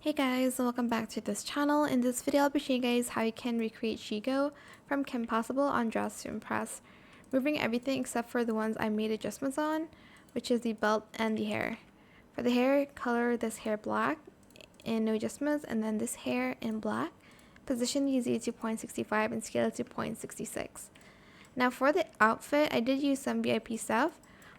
Hey guys, welcome back to this channel. In this video, I'll be showing you guys how you can recreate Shego from Kim Possible on Dress to Impress, moving everything except for the ones I made adjustments on, which is the belt and the hair. For the hair, color this hair black and no adjustments, and then this hair in black. Position the Z to 0.65 and scale it to 0.66. Now for the outfit, I did use some VIP stuff.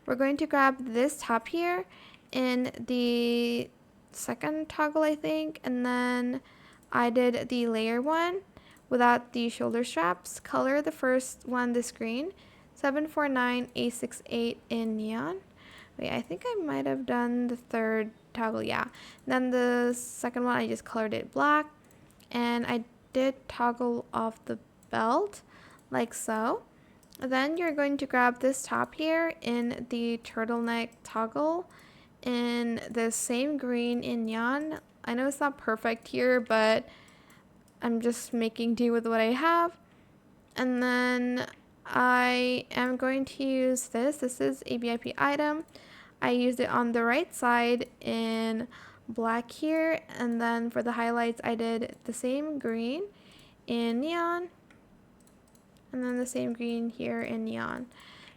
We're going to grab this top here in the second toggle, I think, and then I did the layer one without the shoulder straps. Color the first one this green, 749A68 in neon. Wait, I think I might have done the third toggle, yeah. Then the second one, I just colored it black, and I did toggle off the belt like so. Then you're going to grab this top here in the turtleneck toggle in the same green in neon. I know it's not perfect here, but I'm just making do with what I have. And then I am going to use this. This is a VIP item. I used it on the right side in black here, and then for the highlights I did the same green in neon, and then the same green here in neon.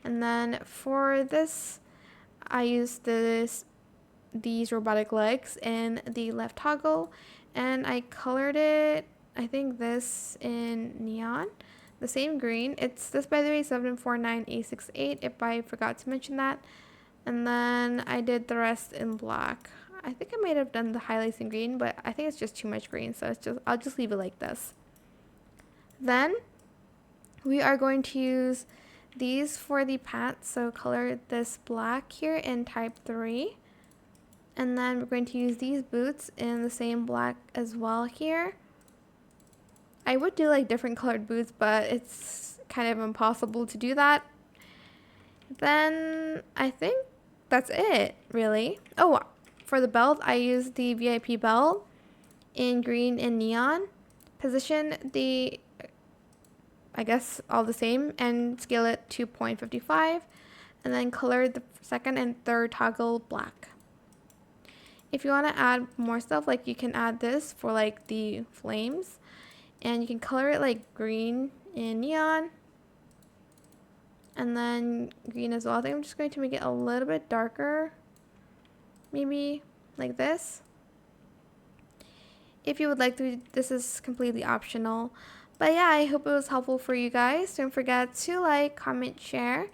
And then for this, I used these robotic legs in the left toggle, and I colored it, I think this in neon, the same green. It's this, by the way, 749A68, if I forgot to mention that. And then I did the rest in black. I think I might have done the highlights in green, but I think it's just too much green, so I'll just leave it like this. Then we are going to use these for the pants, so color this black here in type 3. And then we're going to use these boots in the same black as well here. I would do like different colored boots, but it's kind of impossible to do that. Then I think that's it, really. Oh, for the belt, I used the VIP belt in green and neon. Position the, I guess, all the same, and scale it to 0.55, and then color the second and third toggle black. If you want to add more stuff, like you can add this for like the flames, and you can color it like green in neon, and then green as well. I think I'm just going to make it a little bit darker, maybe like this. If you would like to, this is completely optional. But yeah, I hope it was helpful for you guys. Don't forget to like, comment, share,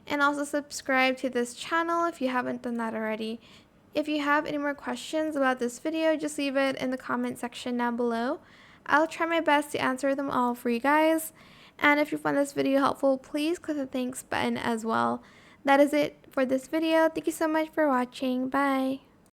and also subscribe to this channel if you haven't done that already. If you have any more questions about this video, just leave it in the comment section down below. I'll try my best to answer them all for you guys. And if you found this video helpful, please click the thanks button as well. That is it for this video. Thank you so much for watching. Bye.